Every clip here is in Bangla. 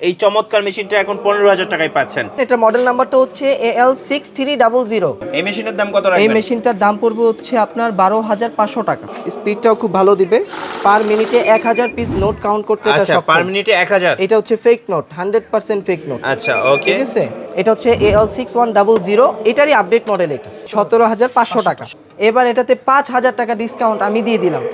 এই চমৎকার মেশিনটা এখন 15,000 টাকায় পাচ্ছেন। এটা মডেল নাম্বারটা হচ্ছে AL6300। এই মেশিনের দাম কত রাখবেন? এই মেশিনটার দাম পড়বে হচ্ছে আপনার 12,500 টাকা। স্পিডটাও খুব ভালো দিবে, পার মিনিটে 1000 পিস নোট কাউন্ট করতে এটা আচ্ছা, সক্ষম। পার মিনিটে 1000। এটা হচ্ছে ফেক নোট, 100% ফেক নোট। আচ্ছা, ওকে। ঠিক আছে, এটা হচ্ছে AL6100, এটারই আপডেট মডেল। এটা 17,500 টাকা। এবার এটাতে 5,000 টাকা ডিসকাউন্ট আমি দিয়ে দিলাম।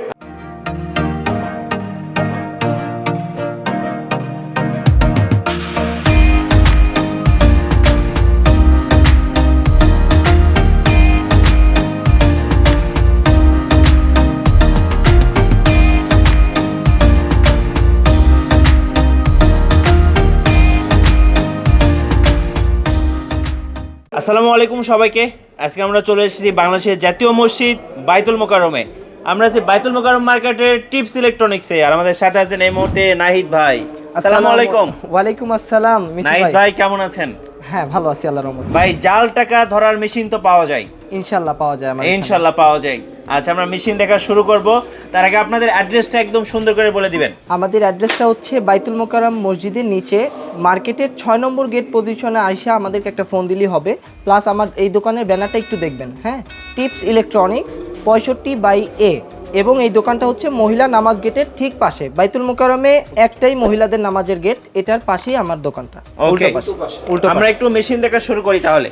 আসসালামু আলাইকুম সবাইকে। আজকে আমরা চলে এসেছি বাংলাদেশের জাতীয় মসজিদ বাইতুল মোকাররমে। আমরা আছি বাইতুল মোকাররম মার্কেটের টিপস ইলেকট্রনিক্সে, আর আমাদের সাথে আছেন এই মুহূর্তে নাহিদ ভাই। আসসালামু আলাইকুম। ওয়ালাইকুম আসসালাম। নাহিদ ভাই কেমন আছেন? হ্যাঁ, ভালো আছি আল্লাহর রহমতে। ভাই, জাল টাকা ধরার মেশিন তো পাওয়া যায়? ইনশাআল্লাহ পাওয়া যায় আমাদের। ইনশাআল্লাহ পাওয়া যায়। আচ্ছা, আমরা মেশিন দেখা শুরু করব। তার আগে আপনাদের অ্যাড্রেসটা একদম সুন্দর করে বলে দিবেন। আমাদের অ্যাড্রেসটা হচ্ছে বাইতুল মোকাররম মসজিদের নিচে মার্কেটের 6 নম্বর গেট পজিশনে আইসা আমাদেরকে একটা ফোন দিলেই হবে। প্লাস আমার এই দোকানের ব্যানারটা একটু দেখবেন। হ্যাঁ, টিপস ইলেকট্রনিক্স 65/A, এবং এই দোকানটা হচ্ছে মহিলা নামাজ গেটের ঠিক পাশে। বাইতুল মোকাররমে একটাই মহিলাদের নামাজের গেট, এটার পাশেই আমার দোকানটা। ওকে, আমরা একটু মেশিন দেখা শুরু করি তাহলে।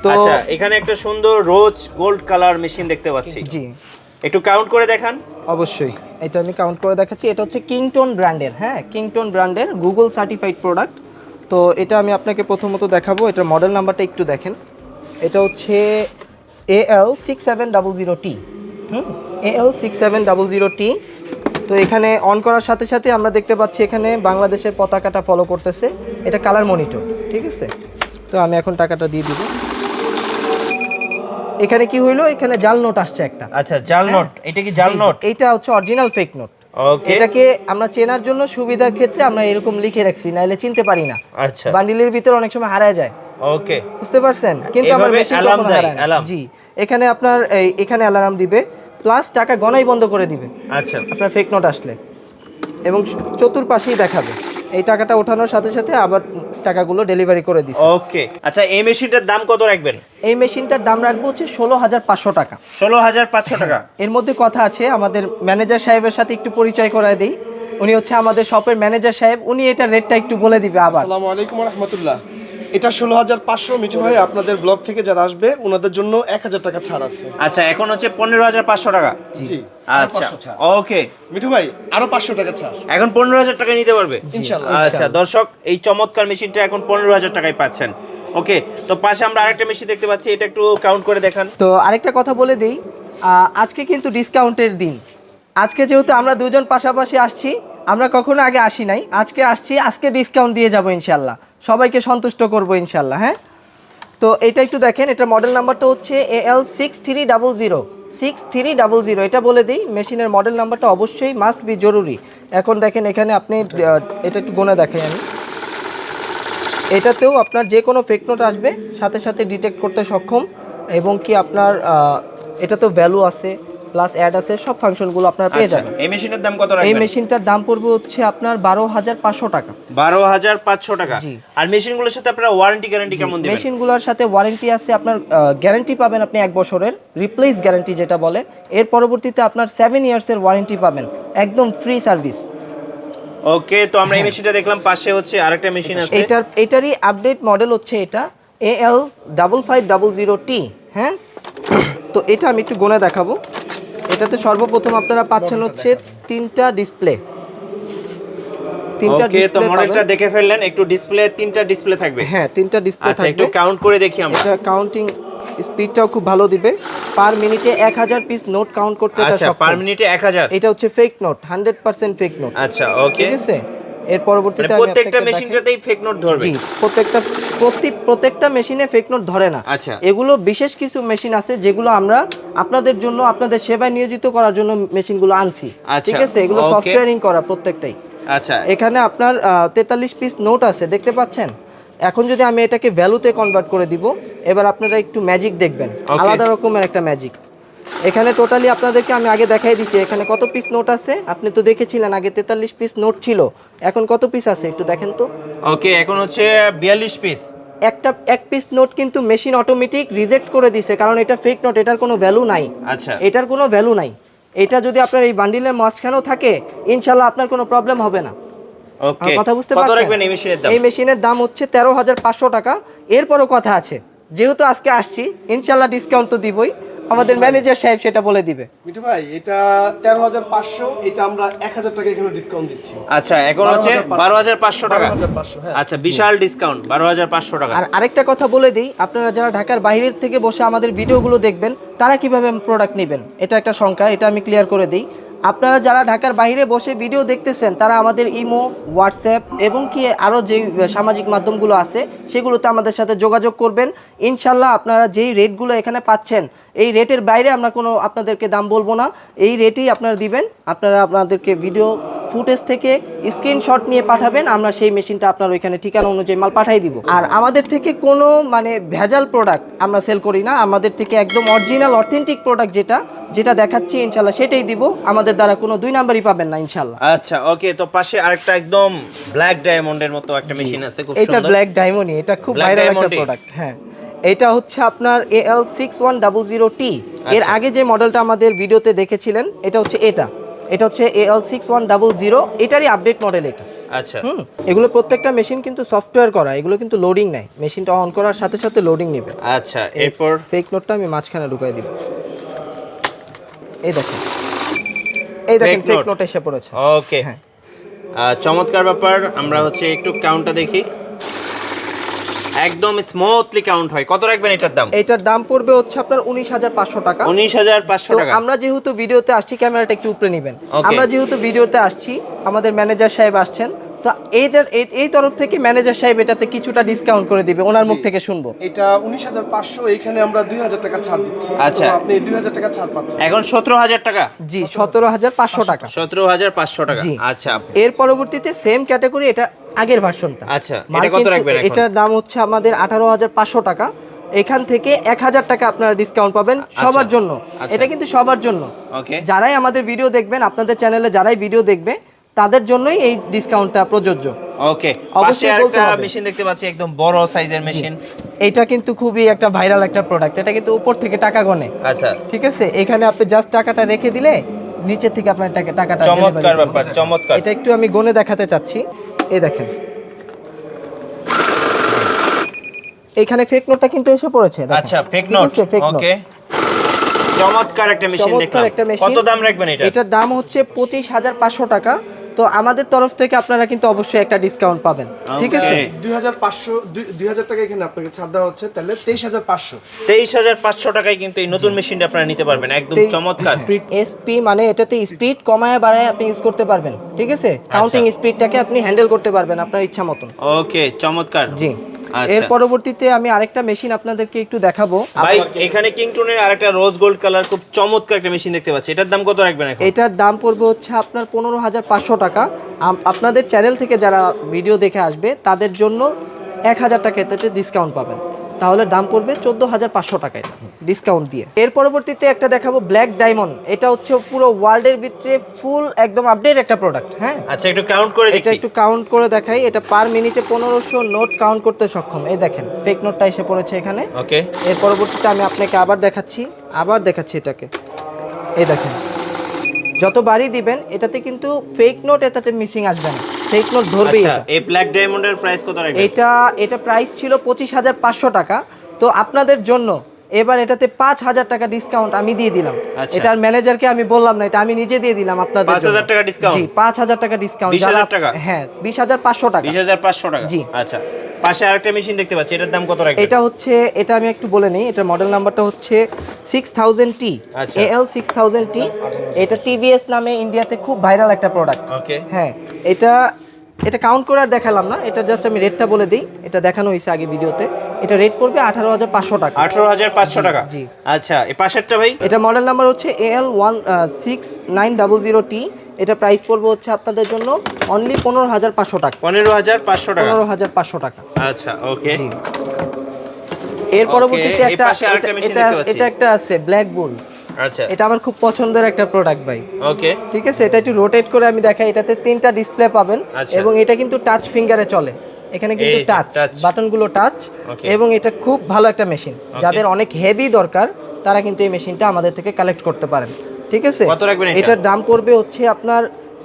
তো আচ্ছা, এখানে একটা সুন্দর রোজ গোল্ড কালার মেশিন দেখতে পাচ্ছি। জি, একটু কাউন্ট করে দেখান। অবশ্যই, এটা আমি কাউন্ট করে দেখাচ্ছি। এটা হচ্ছে কিংটন ব্র্যান্ডের। হ্যাঁ, কিংটন ব্র্যান্ডের গুগল সার্টিফাইড প্রোডাক্ট। তো এটা আমি আপনাকে প্রথমত দেখাবো। এটার মডেল নাম্বারটা একটু দেখেন। এটা হচ্ছে AL6700T। AL6700T। তো এখানে অন করার সাথে সাথে আমরা দেখতে পাচ্ছি এখানে বাংলাদেশের পতাকাটা ফলো করতেছে। এটা কালার মনিটর। ঠিক আছে, তো আমি এখন টাকাটা দিয়ে দিব। এখানে কি হইলো, এখানে জাল নোট আসছে একটা। আচ্ছা, জাল নোট। এটা কি জাল নোট? এটা হচ্ছে অরিজিনাল ফেক নোট। ওকে, এটাকে আমরা চেনার জন্য সুবিধার ক্ষেত্রে আমরা এরকম লিখে রাখছি, নাইলে চিনতে পারি না। আচ্ছা, বান্ডিলের ভিতর অনেক সময় হারায় যায়। ওকে, বুঝতে পারছেন? কিন্তু আমার মেশিন কখনো হারায় না। জি, এখানে আপনার এখানে অ্যালার্ম দিবে, প্লাস টাকা গণাই বন্ধ করে দিবে। আচ্ছা, আপনার ফেক নোট আসলে, এবং চতুর্পাশেই দেখাবে। এই টাকাটা ওঠানোর সাথে সাথে আবার টাকাগুলো ডেলিভারি করে দিছে। ওকে। আচ্ছা, এই মেশিনটার দাম কত রাখবেন? এই মেশিনটার দাম রাখবো হচ্ছে 16,500 টাকা। 16,500 টাকা। এর মধ্যে কথা আছে, আমাদের ম্যানেজার সাহেবের সাথে একটু পরিচয় করায় দেই। উনি হচ্ছে আমাদের শপের ম্যানেজার সাহেব, উনি এটা রেটটা একটু বলে দিবে আবার। আসসালামু আলাইকুম ওয়া রাহমাতুল্লাহ। এটা 16,500। মিঠু ভাই, আপনাদের ব্লগ থেকে যারা আসবে ওনাদের জন্য 1,000 টাকা ছাড় আছে। আচ্ছা, এখন হচ্ছে 15,500 টাকা। জি, আচ্ছা, ওকে। মিঠু ভাই, আরো 500 টাকা ছাড়। এখন 15,000 টাকা নিতে পারবে ইনশাআল্লাহ। আচ্ছা দর্শক, এই চমৎকার মেশিনটা এখন 15,000 টাকায় পাচ্ছেন। ওকে, তো পাশে আমরা আরেকটা মেশিন দেখতে পাচ্ছি, এটা একটু কাউন্ট করে দেখান। তো আরেকটা কথা বলে দিই, আজকে কিন্তু ডিসকাউন্টের দিন। আজকে যেহেতু আমরা দুজন পাশাপাশি আসছি, আমরা কখনো আগে আসি নাই, আজকে আসছি, আজকে ডিসকাউন্ট দিয়ে যাব ইনশাল্লাহ, সবাইকে সন্তুষ্ট করব ইনশাল্লাহ। হ্যাঁ, তো এটা একটু দেখেন। এটা মডেল নাম্বারটা হচ্ছে AL6300। এটা বলে দিই, মেশিনের মডেল নাম্বারটা অবশ্যই মাস্ট বি জরুরি। এখন দেখেন এখানে আপনি এটা একটু গোনা দেখাই আমি। এটাতেও আপনার যে কোনো ফেক নোট আসবে সাথে সাথে ডিটেক্ট করতে সক্ষম, এবং কি আপনার এটাতেও ভ্যালু আছে, প্লাস অ্যাড আছে, সব ফাংশনগুলো আপনারা পেয়ে যাবেন। এই মেশিনের দাম কত রাখবেন? এই মেশিনটার দাম পড়বে হচ্ছে আপনার 12,500 টাকা। 12,500 টাকা। জি। আর মেশিনগুলোর সাথে আপনারা ওয়ারেন্টি গ্যারান্টি কেমন দিবেন? মেশিনগুলোর সাথে ওয়ারেন্টি আছে আপনার, গ্যারান্টি পাবেন আপনি 1 বছরের, রিপ্লেস গ্যারান্টি যেটা বলে। এর পরবর্তীতে আপনার 7 ইয়ার্সের ওয়ারেন্টি পাবেন, একদম ফ্রি সার্ভিস। ওকে, তো আমরা এই মেশিনটা দেখলাম, পাশে হচ্ছে আরেকটা মেশিন আছে। এটারই আপডেট মডেল হচ্ছে এটা AL5500T। হ্যাঁ, তো এটা আমি একটু গোনা দেখাবো। এটাতে সর্বপ্রথম আপনারা পাচ্ছেন হচ্ছে 3টা ডিসপ্লে। ওকে, তো মডেলটা দেখে ফেললেন, একটু ডিসপ্লে 3টা ডিসপ্লে থাকবে। হ্যাঁ, 3টা ডিসপ্লে আচ্ছা, থাকবে। একটু কাউন্ট করে দেখি আমরা। এটা কাউন্টিং স্পিডটাও খুব ভালো দিবে, পার মিনিটে 1000 পিস নোট কাউন্ট করতে এটা আচ্ছা, সক্ষম। পার মিনিটে 1000। এটা হচ্ছে ফেক নোট, 100% ফেক নোট। আচ্ছা, ওকে। ঠিক আছে, এর পরবর্তীতে আমি প্রত্যেকটা মেশিনটাতেই ফেক নোট ধরবে? জি, প্রত্যেকটা মেশিনে ফেক নোট ধরে না। আচ্ছা, এগুলো বিশেষ কিছু মেশিন আছে যেগুলো আমরা আপনাদের জন্য, আপনাদের সেবায় নিয়োজিত করার জন্য মেশিনগুলো আনছি। ঠিক আছে, এগুলো সফটওয়্যারিং করা প্রত্যেকটাই। আচ্ছা, এখানে আপনার 43 পিস নোট আছে, দেখতে পাচ্ছেন। এখন যদি আমি এটাকে ভ্যালুতে কনভার্ট করে দিব, এবার আপনারা একটু ম্যাজিক দেখবেন, আলাদা রকমের একটা ম্যাজিক। এখানে টোটালি আপনাদেরকে আমি আগে দেখাই দিছি এখানে কত পিস নোট আছে। আপনি তো দেখেছিলেন আগে 43 পিস নোট ছিল, এখন কত পিস আছে একটু দেখেন তো। ওকে, এখন হচ্ছে 42 পিস। এক পিস নোট কিন্তু মেশিন অটোমেটিক রিজেক্ট করে দিছে, কারণ এটা ফেক নোট, এটার কোনো ভ্যালু নাই। আচ্ছা, এটার কোনো ভ্যালু নাই। এটা যদি আপনার এই বান্ডিলের মাঝখানেও থাকে ইনশাল্লাহ আপনার কোনো প্রবলেম হবে না। ওকে, কথা বুঝতে কত পারছেন? রাখবেন এই মেশিনের দাম? এই মেশিনের দাম হচ্ছে 13,500 টাকা। এরপরও কথা আছে, যেহেতু আজকে আসছি ইনশাল্লাহ ডিসকাউন্ট তো দিবই, আমাদের ম্যানেজার সাহেব সেটা বলে দিবে। মিঠু ভাই এটা 13,500, এটা আমরা 1,000 টাকা এখানে ডিসকাউন্ট দিচ্ছি। আচ্ছা, এখন হচ্ছে 12,500 টাকা। 12,500, হ্যাঁ। আচ্ছা, বিশাল ডিসকাউন্ট 12,500 টাকা। আর আরেকটা কথা বলে দিই, আপনারা যারা ঢাকার বাইরের থেকে বসে আমাদের ভিডিওগুলো দেখবেন তারা কিভাবে প্রোডাক্ট নেবেন, এটা একটা সংখ্যা, এটা আমি ক্লিয়ার করে দিই। আপনারা যারা ঢাকার বাইরে বসে ভিডিও দেখতেছেন তারা আমাদের ইমো, হোয়াটসঅ্যাপ এবং কি আরও যেই সামাজিক মাধ্যমগুলো আছে সেগুলোতে আমাদের সাথে যোগাযোগ করবেন। ইনশাল্লাহ আপনারা যেই রেটগুলো এখানে পাচ্ছেন এই রেটের বাইরে আমরা কোনো আপনাদেরকে দাম বলবো না, এই রেটেই আপনারা দিবেন। আপনারা আপনাদেরকে ভিডিও ফুটেজ থেকে স্ক্রিনশট নিয়ে পাঠাবেন, আমরা সেই মেশিনটা আপনার ওইখানে ঠিকানা অনুযায়ী মাল পাঠাই দিব। আর আমাদের থেকে কোনো মানে ভেজাল প্রোডাক্ট আমরা সেল করি না, আমাদের থেকে একদম অরিজিনাল অথেন্টিক প্রোডাক্ট যেটা যেটা দেখাচ্ছি ইনশাল্লাহ সেটাই দিব। আমাদের দ্বারা কোনো দুই নাম্বারই পাবেন না ইনশাল্লাহ। আচ্ছা, ওকে, তো পাশে আরেকটা একদম ব্ল্যাক ডায়মন্ডের মতো একটা মেশিন আছে, খুব এটা সুন্দর। ব্ল্যাক ডায়মন্ড, এটা খুব Black ভাইরাল একটা Diamond-ই? প্রোডাক্ট। হ্যাঁ, এটা হচ্ছে আপনার AL6100T। এর আচ্ছা। আগে যে মডেলটা আমাদের ভিডিওতে দেখেছিলেন এটা হচ্ছে এটা হচ্ছে AL6100, এটারই আপডেট মডেল এটা। আচ্ছা, এগুলো প্রত্যেকটা মেশিন কিন্তু সফটওয়্যার করা, এগুলো কিন্তু লোডিং নেয়, মেশিনটা অন করার সাথে সাথে লোডিং নেবে। আচ্ছা, এরপর ফেক নোটটা আমি মাঝখানে ঢুকাই দিব। এই দেখেন ফেক নোট এসে পড়েছে। ওকে, হ্যাঁ, চমৎকার ব্যাপার। আমরা হচ্ছে একটু কাউন্টটা দেখি, একদম স্মুথলি কাউন্ট হয়। কত রাখবেন এটার দাম? এটার দাম পড়বে হচ্ছে আপনার 19,500 টাকা। 19,500 তো টাকা। আমরা যেহেতু ভিডিওতে আসছি, ক্যামেরাটা একটু উপরে নেবেন। Okay. আমরা যেহেতু ভিডিওতে আসছি, আমাদের ম্যানেজার সাহেব আসছেন, তো এই তরফ থেকে ম্যানেজার সাহেব এটাতে কিছুটা ডিসকাউন্ট করে দিবে, ওনার মুখ থেকে শুনবো। এটা 19,500, এখানে আমরা 2,000 টাকা ছাড় দিচ্ছি। আচ্ছা। তো আপনি 2,000 টাকা ছাড় পাচ্ছেন। এখন 17,000 টাকা। জি, 17,500 টাকা। 17,500 টাকা। জি। আচ্ছা, এর পরবর্তীতে সেম ক্যাটাগরি, এটা আগের ভার্সনটা। আচ্ছা, এটা কত রাখবেন এখন? এটার দাম হচ্ছে আমাদের 18,500 টাকা। এখান থেকে 1,000 টাকা আপনারা ডিসকাউন্ট পাবেন সবার জন্য। আচ্ছা। এটা কিন্তু সবার জন্য, ওকে, যারাই আমাদের ভিডিও দেখবেন, আপনাদের চ্যানেলে যারাই ভিডিও দেখবে তাদের জন্যই এই ডিসকাউন্টটা প্রযোজ্য। ওকে। অবশ্যই পাশে বলতে একটা হবে। মেশিন দেখতে পাচ্ছি, একদম বড় সাইজের মেশিন। এটা কিন্তু খুবই একটা ভাইরাল একটা প্রোডাক্ট, এটা কিন্তু উপর থেকে টাকা গনে। আচ্ছা, ঠিক আছে, এখানে আপনি জাস্ট টাকাটা রেখে দিলে নিচে থেকে আপনার টাকাটা চমৎকার delivery ব্যাপার, করবে। চমৎকার। এটা একটু আমি গনে দেখাতে চাচ্ছি, এই দেখেন এইখানে ফেক নোটটা কিন্তু এসে পড়েছে। দেখেন। আচ্ছা, ফেক ঠিক নোট। আছে, fake note। ওকে, চমৎকার একটা মেশিন চমৎকার দেখলাম। একটা মেশিন। কত দাম রাখবেন এটা? এটার দাম হচ্ছে 25,500 টাকা। তো আমাদের তরফ থেকে আপনারা কিন্তু অবশ্যই একটা ডিসকাউন্ট পাবেন। ঠিক আছে, Okay. 2,000 টাকা এখানে আপনাকে ছাড় দেওয়া হচ্ছে, তাহলে 23,500। 23,500 টাকায় কিন্তু এই নতুন মেশিনটা আপনারা নিতে পারবেন, একদম চমৎকার। এসপি মানে এটাতে স্পিড কমায় বাড়ায় আপনি ইউজ করতে পারবেন। ঠিক আছে, কাউন্টিং স্পিডটাকে আপনি হ্যান্ডেল করতে পারবেন আপনার ইচ্ছা মতন। ওকে, চমৎকার। জি। আচ্ছা। এর পরবর্তীতে আমি আরেকটা মেশিন আপনাদেরকে একটু দেখাবো। ভাই, এখানে কিংটনের আরেকটা রোজ গোল্ড কালার খুব চমৎকার একটা মেশিন দেখতে পাচ্ছি, এটার দাম কত রাখবেন এখন? এটার দাম পড়বে হচ্ছে আপনার 15,500 টাকা। আপনাদের চ্যানেল থেকে যারা ভিডিও দেখে আসবে তাদের জন্য 1,000 টাকা এতে ডিসকাউন্ট পাবেন, তাহলে দাম পড়বে 14,500 টাকায় ডিসকাউন্ট দিয়ে। এর পরবর্তীতে একটা দেখাবো ব্ল্যাক ডায়মন্ড। এটা হচ্ছে পুরো ওয়ার্ল্ডের ভিতরে ফুল একদম আপডেট একটা প্রোডাক্ট। হ্যাঁ, আচ্ছা, একটু কাউন্ট করে এটা দেখি। একটু কাউন্ট করে দেখাই। এটা পার মিনিটে 1500 নোট কাউন্ট করতে সক্ষম। এই দেখেন ফেক নোটটা এসে পড়েছে এখানে। ওকে, এর পরবর্তীতে আমি আপনাকে আবার দেখাচ্ছি এটাকে। এই দেখেন, যত বাড়ি দিবেন এটাতে কিন্তু ফেক নোট এটাতে মিসিং আসবে না, ফেক নোট ধরবেই আচ্ছা, এটা। এই ব্ল্যাক ডায়মন্ডের প্রাইস কত রাখবেন? এটা প্রাইস ছিল 25,500 টাকা। তো আপনাদের জন্য এবার এটাতে 5,000 টাকা ডিসকাউন্ট আমি দিয়ে দিলাম। আচ্ছা। এটার ম্যানেজারকে আমি বললাম না, এটা আমি নিজে দিয়ে দিলাম আপনাদের জন্য। 5,000 টাকা ডিসকাউন্ট? জি, 5,000 টাকা ডিসকাউন্ট। 20,000 টাকা? হ্যাঁ, 20,500 টাকা। 20,500 টাকা। জি। আচ্ছা, পাশে আরেকটা মেশিন দেখতে পাচ্ছি, এটার দাম কত রাখবেন? এটা আমি একটু বলে নিই, এটার মডেল নাম্বারটা হচ্ছে 6000T। আচ্ছা। AL6000T। এটা টিভিএস নামে ইন্ডিয়াতে খুব ভাইরাল একটা প্রোডাক্ট। ওকে, হ্যাঁ, এটা কাউন্ট করে আর দেখালাম না, এটা জাস্ট আমি রেটটা বলে দিই। এটা দেখানো হয়েছে আগে ভিডিওতে। এটা রেট পড়বে 18,500 টাকা। 18,500 টাকা। জি। আচ্ছা, এই পাশেরটা ভাই? এটা মডেল নাম্বার হচ্ছে AL6900T। এটা প্রাইস পড়বে হচ্ছে আপনাদের জন্য অনলি 15,500 টাকা। 15,500 টাকা। 15,500 টাকা। আচ্ছা, ওকে। জি। এর পরবর্তীতে এই পাশে আরেকটা মেশিন দেখতে পাচ্ছি। এটা একটা আছে ব্ল্যাক বুল। আচ্ছা এটা আমার খুব পছন্দের একটা প্রোডাক্ট ভাই। ওকে ঠিক আছে, এটা একটু রোটেট করে আমি দেখাই। এটাতে 3টা ডিসপ্লে পাবেন আচ্ছা। এবং এটা কিন্তু টাচ ফিঙ্গারে চলে। এখানে কিন্তু এই যে টাচ, touch। বাটনগুলো টাচ Okay. এবং এটা খুব ভালো একটা মেশিন। যাদের অনেক হেভি দরকার তারা কিন্তু এই মেশিনটা আমাদের থেকে কালেক্ট করতে পারেন। ঠিক আছে, কত রাখবেন এটা? এটার দাম পড়বে হচ্ছে আপনার,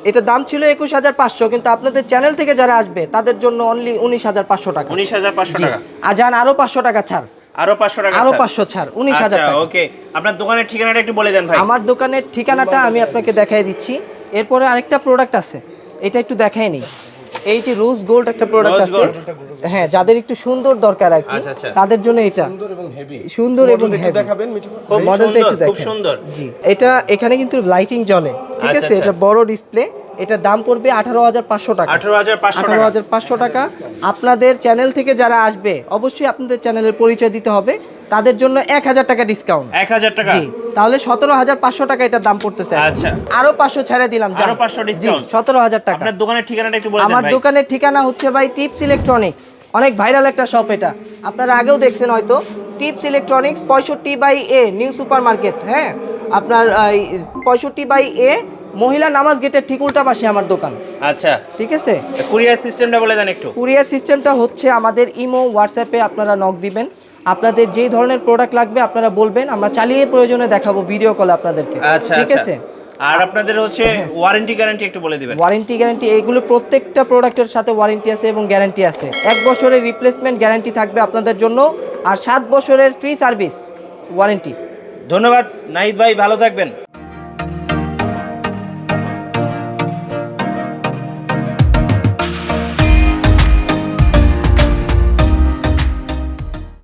এটার দাম ছিল 21,500, কিন্তু আপনাদের চ্যানেল থেকে যারা আসবে তাদের জন্য অনলি 19,500 টাকা। 19,500 জি, টাকা। আজান আরো 500 টাকা ছাড়, আরো 500 টাকা আরো স্যার? 500 ছাড়, 19,000 আচ্ছা টাকা। ওকে, আপনার দোকানের ঠিকানাটা একটু বলে দেন ভাই। আমার দোকানের ঠিকানাটা আমি আপনাকে দেখাই দিচ্ছি। এরপরে আরেকটা প্রোডাক্ট আছে, এটা একটু দেখাই নি। এই যে রোজ গোল্ড একটা প্রোডাক্ট Rose আছে, gold। হ্যাঁ, যাদের একটু সুন্দর দরকার আর কি, আচ্ছা, আচ্ছা। তাদের জন্য এটা সুন্দর এবং হেভি। সুন্দর এবং একটু heavy। দেখাবেন মিঠু ভাই? খুব মডেলটা সুন্দর, একটু খুব দেখেন। সুন্দর। জি, এটা এখানে কিন্তু লাইটিং জ্বলে। ঠিক আচ্ছা, আছে, আচ্ছা। এটা বড় ডিসপ্লে। এটার দাম পড়বে 18,500 টাকা। 18,500 টাকা। 18,500 টাকা। আপনাদের চ্যানেল থেকে যারা আসবে অবশ্যই আপনাদের চ্যানেলের পরিচয় দিতে হবে, তাদের জন্য 1,000 টাকা ডিসকাউন্ট। 1000 টাকা। জি, তাহলে 17,500 টাকা এটার দাম পড়তেছে। আচ্ছা। আরো 500 ছেড়ে দিলাম, যান। আরো 500 ডিসকাউন্ট। 17,000 টাকা। আপনার দোকানের ঠিকানাটা একটু বলে দেন আমার ভাই। দোকানের ঠিকানা হচ্ছে ভাই টিপস ইলেকট্রনিক্স, অনেক ভাইরাল একটা শপ এটা, আপনারা আগেও দেখছেন হয়তো। Tips electronics 65/A new super market. হ্যাঁ, আপনার 65/A মহিলা নামাজ গেটের ঠিক উল্টা পাশে আমার দোকান। আচ্ছা, ঠিক আছে, কুরিয়ার সিস্টেমটা বলে দেন একটু। কুরিয়ার সিস্টেমটা হচ্ছে আমাদের ইমো হোয়াটসঅ্যাপে আপনারা নক দিবেন, আপনাদের যেই ধরনের প্রোডাক্ট লাগবে আপনারা বলবেন, আমরা চালিয়ে প্রয়োজনে দেখাবো ভিডিও কলে আপনাদেরকে। আচ্ছা ঠিক আচ্ছা। আছে, আর আপনাদের হচ্ছে ওয়ারেন্টি গ্যারান্টি একটু বলে দিবেন। ওয়ারেন্টি গ্যারান্টি এগুলো প্রত্যেকটা প্রোডাক্টের সাথে ওয়ারেন্টি আছে এবং গ্যারান্টি আছে। 1 বছরের রিপ্লেসমেন্ট গ্যারান্টি থাকবে আপনাদের জন্য, আর 7 বছরের ফ্রি সার্ভিস ওয়ারেন্টি। ধন্যবাদ নাহিদ ভাই, ভালো থাকবেন।